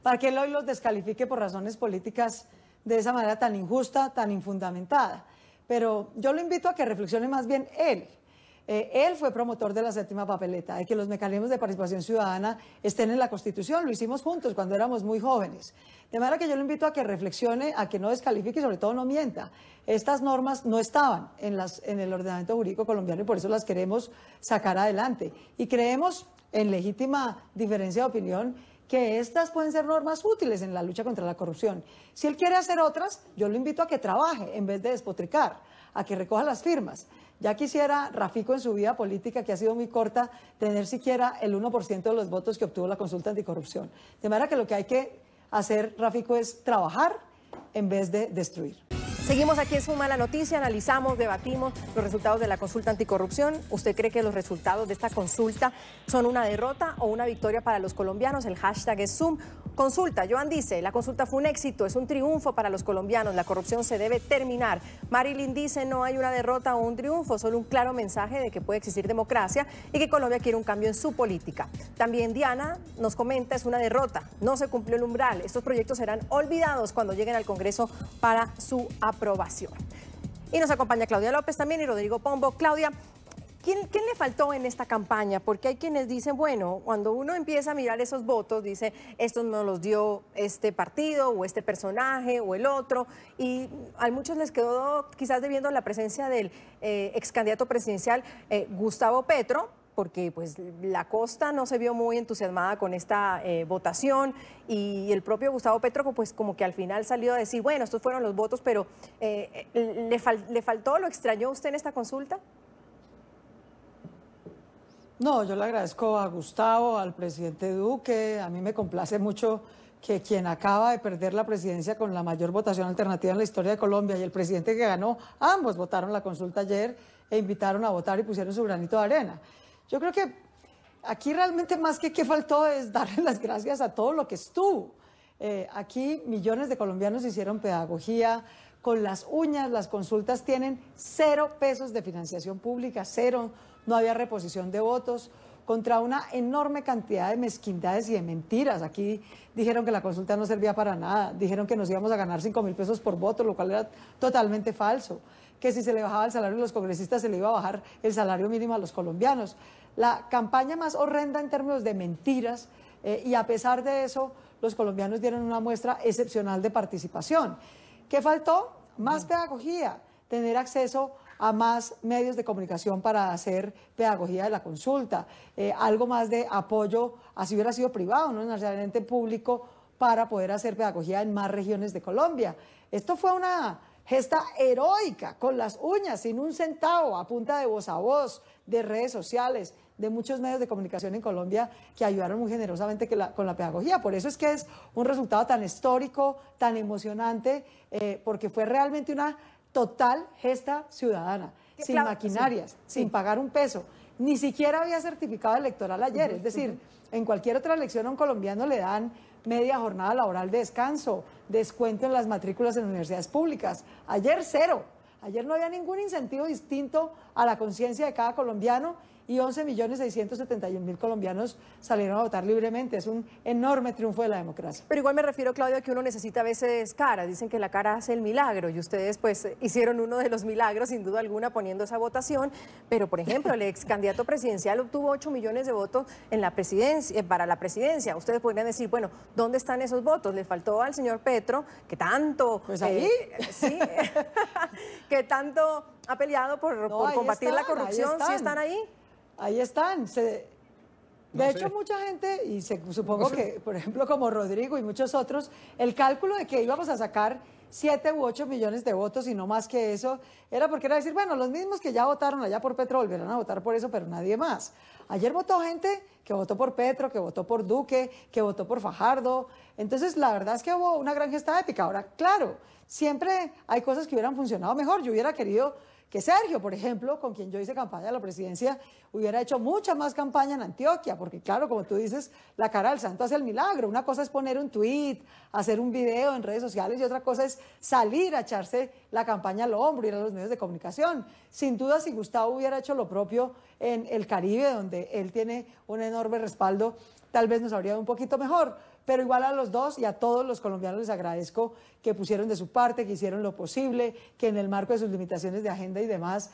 Para que él hoy los descalifique por razones políticas de esa manera tan injusta, tan infundamentada. Pero yo lo invito a que reflexione más bien él. Él fue promotor de la 7ª papeleta, de que los mecanismos de participación ciudadana estén en la Constitución. Lo hicimos juntos cuando éramos muy jóvenes. De manera que yo lo invito a que reflexione, a que no descalifique y sobre todo no mienta. Estas normas no estaban en el ordenamiento jurídico colombiano y por eso las queremos sacar adelante. Y creemos, en legítima diferencia de opinión, que estas pueden ser normas útiles en la lucha contra la corrupción. Si él quiere hacer otras, yo lo invito a que trabaje en vez de despotricar, a que recoja las firmas. Ya quisiera Rafico en su vida política, que ha sido muy corta, tener siquiera el 1% de los votos que obtuvo la consulta anticorrupción. De manera que lo que hay que hacer, Rafico, es trabajar en vez de destruir. Seguimos aquí en Suma la Noticia, analizamos, debatimos los resultados de la consulta anticorrupción. ¿Usted cree que los resultados de esta consulta son una derrota o una victoria para los colombianos? El hashtag es Zoom. Consulta, Joan dice, la consulta fue un éxito, es un triunfo para los colombianos, la corrupción se debe terminar. Marilyn dice, no hay una derrota o un triunfo, solo un claro mensaje de que puede existir democracia y que Colombia quiere un cambio en su política. También Diana nos comenta, es una derrota, no se cumplió el umbral, estos proyectos serán olvidados cuando lleguen al Congreso para su aprobación. Y nos acompaña Claudia López también y Rodrigo Pombo. Claudia, ¿Quién le faltó en esta campaña? Porque hay quienes dicen, bueno, cuando uno empieza a mirar esos votos, dice, estos no los dio este partido o este personaje o el otro, y a muchos les quedó quizás debiendo la presencia del ex candidato presidencial Gustavo Petro, porque pues la costa no se vio muy entusiasmada con esta votación, y el propio Gustavo Petro pues como que al final salió a decir, bueno, estos fueron los votos, pero ¿le faltó, lo extrañó usted en esta consulta? No, yo le agradezco a Gustavo, al presidente Duque. A mí me complace mucho que quien acaba de perder la presidencia con la mayor votación alternativa en la historia de Colombia y el presidente que ganó, ambos votaron la consulta ayer e invitaron a votar y pusieron su granito de arena. Yo creo que aquí realmente más que qué faltó es darle las gracias a todo lo que estuvo. Aquí millones de colombianos hicieron pedagogía con las uñas. Las consultas tienen 0 pesos de financiación pública, 0. No había reposición de votos, contra una enorme cantidad de mezquindades y de mentiras. Aquí dijeron que la consulta no servía para nada, dijeron que nos íbamos a ganar 5.000 pesos por voto, lo cual era totalmente falso, que si se le bajaba el salario a los congresistas se le iba a bajar el salario mínimo a los colombianos. La campaña más horrenda en términos de mentiras, y a pesar de eso, los colombianos dieron una muestra excepcional de participación. ¿Qué faltó? Más pedagogía, tener acceso a más medios de comunicación para hacer pedagogía de la consulta, algo más de apoyo, así hubiera sido privado, no necesariamente público, para poder hacer pedagogía en más regiones de Colombia. Esto fue una gesta heroica, con las uñas, sin un centavo, a punta de voz a voz, de redes sociales, de muchos medios de comunicación en Colombia que ayudaron muy generosamente con la pedagogía. Por eso es que es un resultado tan histórico, tan emocionante, porque fue realmente una total gesta ciudadana, sin maquinarias, sin pagar un peso. Ni siquiera había certificado electoral ayer, es decir, en cualquier otra elección a un colombiano le dan media jornada laboral de descanso, descuento en las matrículas en universidades públicas. Ayer 0, ayer no había ningún incentivo distinto a la conciencia de cada colombiano, y 11.671.000 colombianos salieron a votar libremente. Es un enorme triunfo de la democracia. Pero igual me refiero, Claudio, a que uno necesita a veces cara. Dicen que la cara hace el milagro, y ustedes pues hicieron uno de los milagros, sin duda alguna, poniendo esa votación. Pero, por ejemplo, el ex candidato presidencial obtuvo 8 millones de votos en la presidencia, para la presidencia. Ustedes podrían decir, bueno, ¿dónde están esos votos? Le faltó al señor Petro, que tanto... Pues ahí. Sí, que tanto ha peleado por combatir la corrupción. ¿Sí están ahí? Ahí están. De hecho, mucha gente, y supongo que, por ejemplo, como Rodrigo y muchos otros, el cálculo de que íbamos a sacar 7 u 8 millones de votos y no más que eso, era porque era decir, bueno, los mismos que ya votaron allá por Petro volverán a votar por eso, pero nadie más. Ayer votó gente que votó por Petro, que votó por Duque, que votó por Fajardo. Entonces, la verdad es que hubo una gran gesta épica. Ahora, claro, siempre hay cosas que hubieran funcionado mejor. Yo hubiera querido que Sergio, por ejemplo, con quien yo hice campaña a la presidencia, hubiera hecho mucha más campaña en Antioquia, porque claro, como tú dices, la cara del santo hace el milagro. Una cosa es poner un tuit, hacer un video en redes sociales, y otra cosa es salir a echarse la campaña al hombro, ir a los medios de comunicación. Sin duda, si Gustavo hubiera hecho lo propio en el Caribe, donde él tiene un enorme respaldo, tal vez nos habría ido un poquito mejor. Pero igual a los dos y a todos los colombianos les agradezco que pusieron de su parte, que hicieron lo posible, que en el marco de sus limitaciones de agenda y demás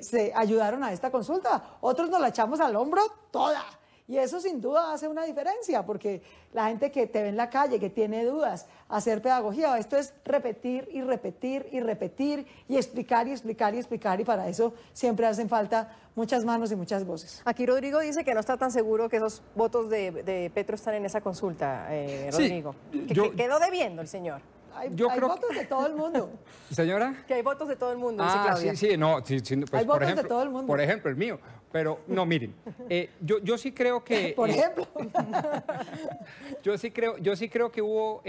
se ayudaron a esta consulta. Otros nos la echamos al hombro toda. Y eso sin duda hace una diferencia, porque la gente que te ve en la calle, que tiene dudas, hacer pedagogía, esto es repetir y repetir y repetir y explicar y explicar y explicar, y para eso siempre hacen falta muchas manos y muchas voces. Aquí Rodrigo dice que no está tan seguro que esos votos de Petro están en esa consulta, Rodrigo. Sí, que quedó debiendo el señor. Hay votos de todo el mundo. ¿Señora? Que hay votos de todo el mundo, dice Claudia. Sí, no, sí, pues, hay votos de todo el mundo. Por ejemplo, el mío. Pero, no, miren, yo sí creo que... Por ejemplo. Yo sí creo que hubo,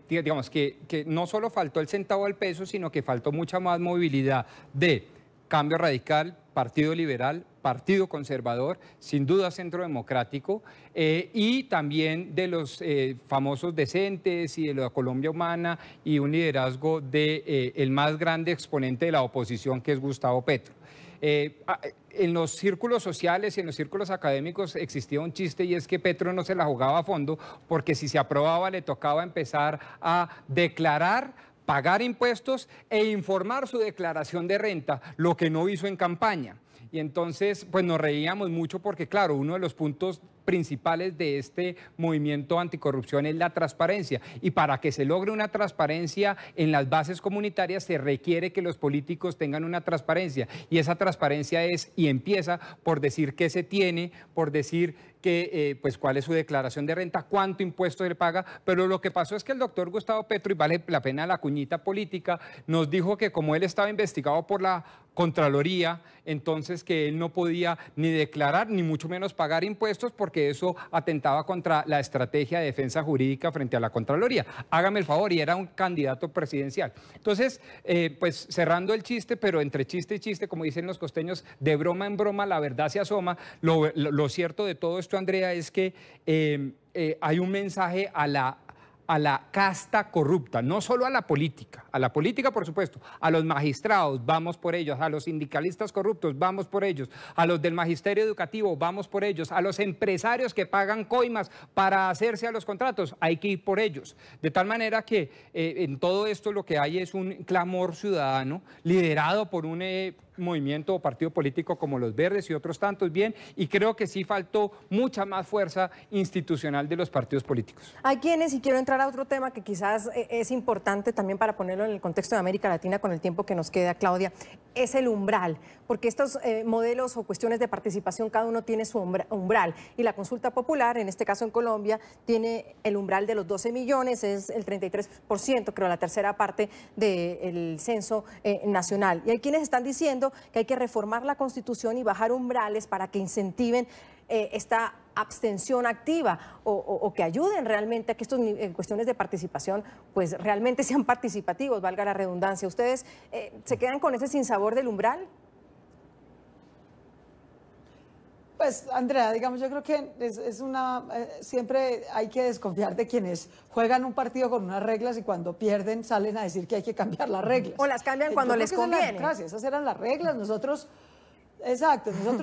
digamos, que no solo faltó el centavo al peso, sino que faltó mucha más movilidad de Cambio Radical, Partido Liberal, Partido Conservador, sin duda Centro Democrático, y también de los famosos decentes y de la Colombia Humana, y un liderazgo de el más grande exponente de la oposición, que es Gustavo Petro. En los círculos sociales y en los círculos académicos existía un chiste, y es que Petro no se la jugaba a fondo, porque si se aprobaba le tocaba empezar a declarar, pagar impuestos e informar su declaración de renta, lo que no hizo en campaña. Y entonces, pues nos reíamos mucho porque, claro, uno de los puntos principales de este movimiento anticorrupción es la transparencia. Y para que se logre una transparencia en las bases comunitarias se requiere que los políticos tengan una transparencia. Y esa transparencia es y empieza por decir qué se tiene, por decir que, pues cuál es su declaración de renta, cuánto impuesto se le paga, pero lo que pasó es que el doctor Gustavo Petro, y vale la pena la cuñita política, nos dijo que como él estaba investigado por la Contraloría, entonces que él no podía ni declarar, ni mucho menos pagar impuestos, porque eso atentaba contra la estrategia de defensa jurídica frente a la Contraloría. Hágame el favor, y era un candidato presidencial. Entonces, pues cerrando el chiste, pero entre chiste y chiste, como dicen los costeños, de broma en broma, la verdad se asoma. Lo cierto de todo esto, Andrea, es que hay un mensaje a la casta corrupta, no solo a la política por supuesto, a los magistrados, vamos por ellos, a los sindicalistas corruptos, vamos por ellos, a los del magisterio educativo, vamos por ellos, a los empresarios que pagan coimas para hacerse a los contratos, hay que ir por ellos. De tal manera que en todo esto lo que hay es un clamor ciudadano liderado por un movimiento o partido político como los Verdes y otros tantos, bien, y creo que sí faltó mucha más fuerza institucional de los partidos políticos. Hay quienes, y quiero entrar a otro tema que quizás es importante también para ponerlo en el contexto de América Latina con el tiempo que nos queda, Claudia, es el umbral, porque estos modelos o cuestiones de participación, cada uno tiene su umbral, y la consulta popular, en este caso en Colombia, tiene el umbral de los 12 millones, es el 33%, creo, la tercera parte del censo nacional. Y hay quienes están diciendo que hay que reformar la Constitución y bajar umbrales para que incentiven esta abstención activa o que ayuden realmente a que estos cuestiones de participación pues realmente sean participativos, valga la redundancia. ¿Ustedes se quedan con ese sinsabor del umbral? Pues, Andrea, digamos, yo creo que siempre hay que desconfiar de quienes juegan un partido con unas reglas y cuando pierden salen a decir que hay que cambiar las reglas. O las cambian cuando les conviene. Esas eran las reglas, nosotros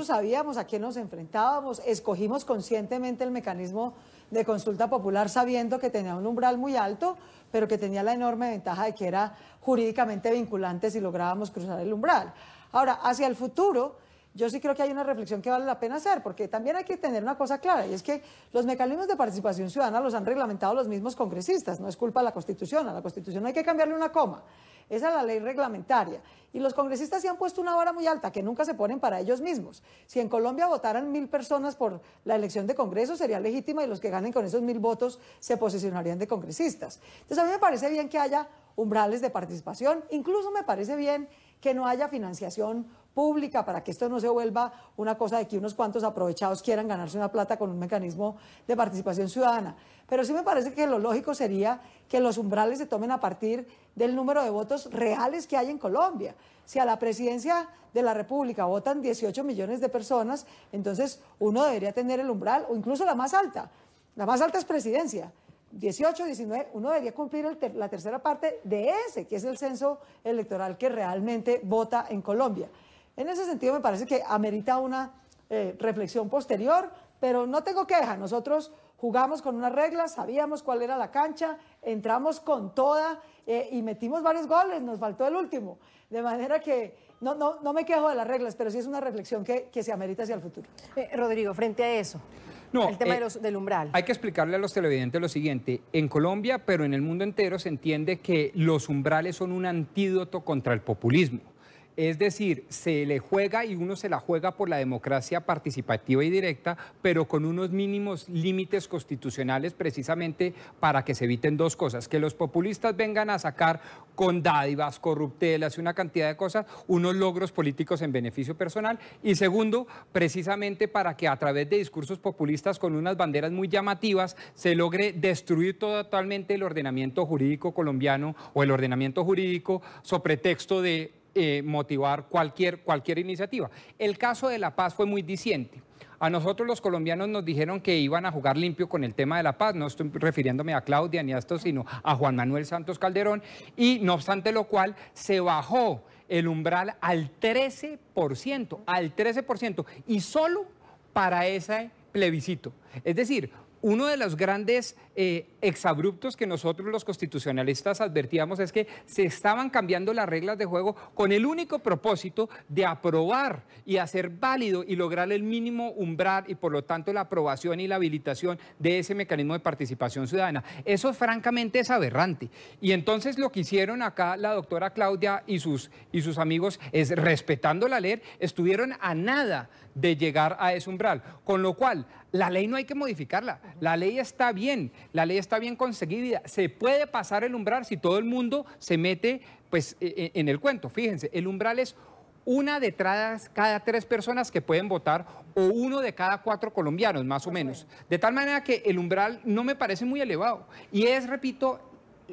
sabíamos a qué nos enfrentábamos, escogimos conscientemente el mecanismo de consulta popular sabiendo que tenía un umbral muy alto, pero que tenía la enorme ventaja de que era jurídicamente vinculante si lográbamos cruzar el umbral. Ahora, hacia el futuro, yo sí creo que hay una reflexión que vale la pena hacer, porque también hay que tener una cosa clara, y es que los mecanismos de participación ciudadana los han reglamentado los mismos congresistas, no es culpa de la Constitución, a la Constitución no hay que cambiarle una coma, esa es la ley reglamentaria, y los congresistas se han puesto una vara muy alta que nunca se ponen para ellos mismos. Si en Colombia votaran 1000 personas por la elección de Congreso, sería legítima y los que ganen con esos 1000 votos se posicionarían de congresistas. Entonces a mí me parece bien que haya umbrales de participación, incluso me parece bien que no haya financiación pública para que esto no se vuelva una cosa de que unos cuantos aprovechados quieran ganarse una plata con un mecanismo de participación ciudadana. Pero sí me parece que lo lógico sería que los umbrales se tomen a partir del número de votos reales que hay en Colombia. Si a la presidencia de la República votan 18 millones de personas, entonces uno debería tener el umbral, o incluso la más alta. La más alta es presidencia. 18, 19, uno debería cumplir la tercera parte de ese, que es el censo electoral que realmente vota en Colombia. En ese sentido me parece que amerita una reflexión posterior, pero no tengo queja. Nosotros jugamos con unas reglas, sabíamos cuál era la cancha, entramos con toda y metimos varios goles, nos faltó el último. De manera que no me quejo de las reglas, pero sí es una reflexión que se amerita hacia el futuro. Rodrigo, frente a eso, el tema del umbral. Hay que explicarle a los televidentes lo siguiente. En Colombia, pero en el mundo entero, se entiende que los umbrales son un antídoto contra el populismo. Es decir, se le juega y uno se la juega por la democracia participativa y directa, pero con unos mínimos límites constitucionales precisamente para que se eviten dos cosas, que los populistas vengan a sacar con dádivas, corruptelas y una cantidad de cosas, unos logros políticos en beneficio personal, y segundo, precisamente para que a través de discursos populistas con unas banderas muy llamativas se logre destruir totalmente el ordenamiento jurídico colombiano o el ordenamiento jurídico sobre pretexto de motivar cualquier iniciativa. El caso de La Paz fue muy diciente. A nosotros los colombianos nos dijeron que iban a jugar limpio con el tema de la paz, no estoy refiriéndome a Claudia ni a esto, sino a Juan Manuel Santos Calderón, y no obstante lo cual se bajó el umbral al 13%, y solo para ese plebiscito. Es decir, uno de los grandes exabruptos que nosotros los constitucionalistas advertíamos es que se estaban cambiando las reglas de juego con el único propósito de aprobar y hacer válido y lograr el mínimo umbral y por lo tanto la aprobación y la habilitación de ese mecanismo de participación ciudadana. Eso francamente es aberrante. Y entonces lo que hicieron acá la doctora Claudia y sus amigos es, respetando la ley, estuvieron a nada de llegar a ese umbral. Con lo cual, la ley no hay que modificarla. La ley está bien conseguida. Se puede pasar el umbral si todo el mundo se mete pues, en el cuento. Fíjense, el umbral es una de cada 3 personas que pueden votar o 1 de cada 4 colombianos, más o menos. De tal manera que el umbral no me parece muy elevado. Y es, repito,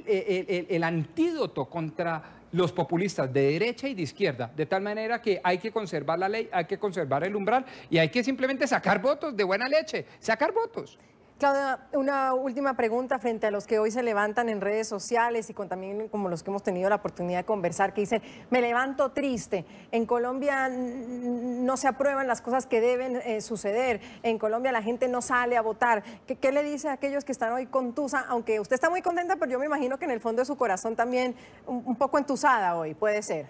el antídoto contra los populistas de derecha y de izquierda, de tal manera que hay que conservar la ley, hay que conservar el umbral y hay que simplemente sacar votos de buena leche, sacar votos. Claudia, una última pregunta frente a los que hoy se levantan en redes sociales y también como los que hemos tenido la oportunidad de conversar, que dicen, me levanto triste, en Colombia no se aprueban las cosas que deben suceder, en Colombia la gente no sale a votar. ¿Qué le dice a aquellos que están hoy contusa? Aunque usted está muy contenta, pero yo me imagino que en el fondo de su corazón también un poco entusada hoy, puede ser.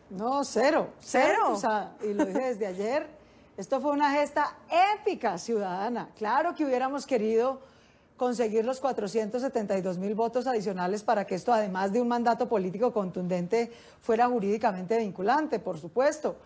No, cero entusada. Y lo dije desde ayer. Esto fue una gesta épica ciudadana. Claro que hubiéramos querido conseguir los 472.000 votos adicionales para que esto, además de un mandato político contundente, fuera jurídicamente vinculante, por supuesto.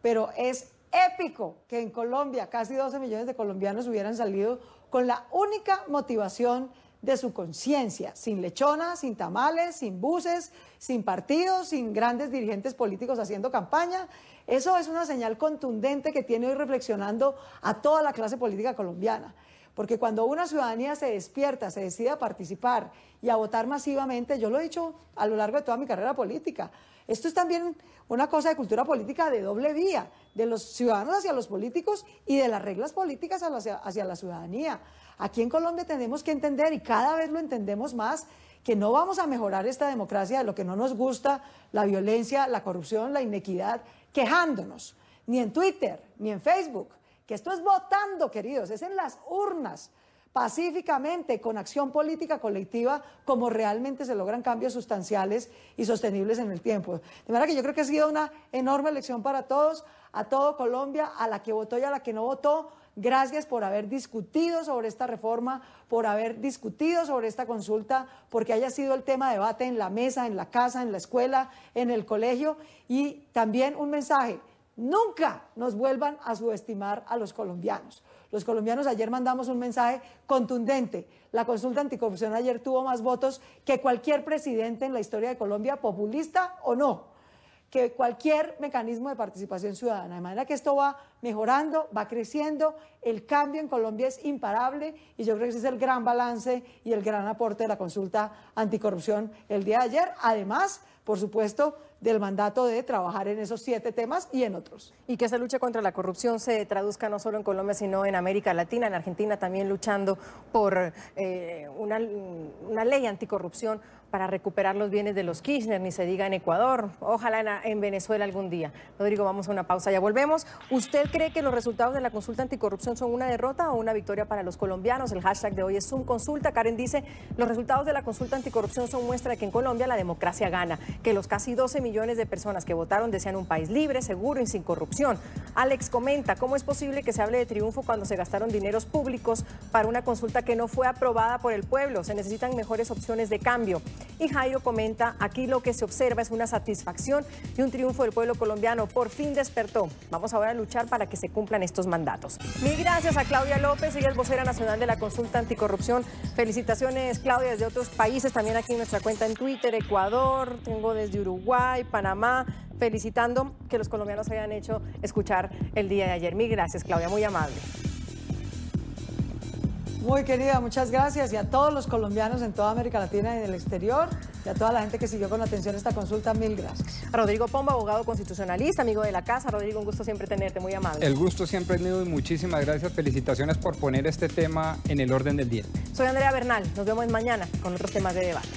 Pero es épico que en Colombia casi 12 millones de colombianos hubieran salido con la única motivación de su conciencia, sin lechona, sin tamales, sin buses, sin partidos, sin grandes dirigentes políticos haciendo campaña. Eso es una señal contundente que tiene hoy reflexionando a toda la clase política colombiana. Porque cuando una ciudadanía se despierta, se decide a participar y a votar masivamente, yo lo he dicho a lo largo de toda mi carrera política, esto es también una cosa de cultura política de doble vía, de los ciudadanos hacia los políticos y de las reglas políticas hacia la ciudadanía. Aquí en Colombia tenemos que entender, y cada vez lo entendemos más, que no vamos a mejorar esta democracia de lo que no nos gusta, la violencia, la corrupción, la inequidad, quejándonos, ni en Twitter, ni en Facebook, que esto es votando, queridos, es en las urnas, pacíficamente, con acción política colectiva, como realmente se logran cambios sustanciales y sostenibles en el tiempo. De manera que yo creo que ha sido una enorme lección para todos, a todo Colombia, a la que votó y a la que no votó. Gracias por haber discutido sobre esta reforma, por haber discutido sobre esta consulta, porque haya sido el tema de debate en la mesa, en la casa, en la escuela, en el colegio. Y también un mensaje, nunca nos vuelvan a subestimar a los colombianos. Los colombianos ayer mandamos un mensaje contundente. La consulta anticorrupción ayer tuvo más votos que cualquier presidente en la historia de Colombia, populista o no, que cualquier mecanismo de participación ciudadana. De manera que esto va mejorando, va creciendo, el cambio en Colombia es imparable y yo creo que ese es el gran balance y el gran aporte de la consulta anticorrupción el día de ayer. Además, por supuesto, del mandato de trabajar en esos 7 temas y en otros. Y que esa lucha contra la corrupción se traduzca no solo en Colombia, sino en América Latina, en Argentina también luchando por una ley anticorrupción para recuperar los bienes de los Kirchner, ni se diga en Ecuador, ojalá en Venezuela algún día. Rodrigo, vamos a una pausa, ya volvemos. ¿Usted cree que los resultados de la consulta anticorrupción son una derrota o una victoria para los colombianos? El hashtag de hoy es #Zoomconsulta. Karen dice, los resultados de la consulta anticorrupción son muestra de que en Colombia la democracia gana, que los casi 12 millones de personas que votaron desean un país libre, seguro y sin corrupción. Alex comenta, ¿cómo es posible que se hable de triunfo cuando se gastaron dineros públicos para una consulta que no fue aprobada por el pueblo? Se necesitan mejores opciones de cambio. Y Jairo comenta, aquí lo que se observa es una satisfacción y un triunfo del pueblo colombiano. Por fin despertó. Vamos ahora a luchar para que se cumplan estos mandatos. Mil gracias a Claudia López, ella es vocera nacional de la consulta anticorrupción. Felicitaciones, Claudia, desde otros países, también aquí en nuestra cuenta en Twitter, Ecuador, tengo desde Uruguay, Panamá, felicitando que los colombianos hayan hecho escuchar el día de ayer. Mil gracias, Claudia, muy amable. Muy querida, muchas gracias, y a todos los colombianos en toda América Latina y en el exterior, y a toda la gente que siguió con atención esta consulta, mil gracias. Rodrigo Pombo, abogado constitucionalista, amigo de la casa. Rodrigo, un gusto siempre tenerte, muy amable. El gusto siempre es mío y muchísimas gracias, felicitaciones por poner este tema en el orden del día. Soy Andrea Bernal, nos vemos mañana con otros temas de debate.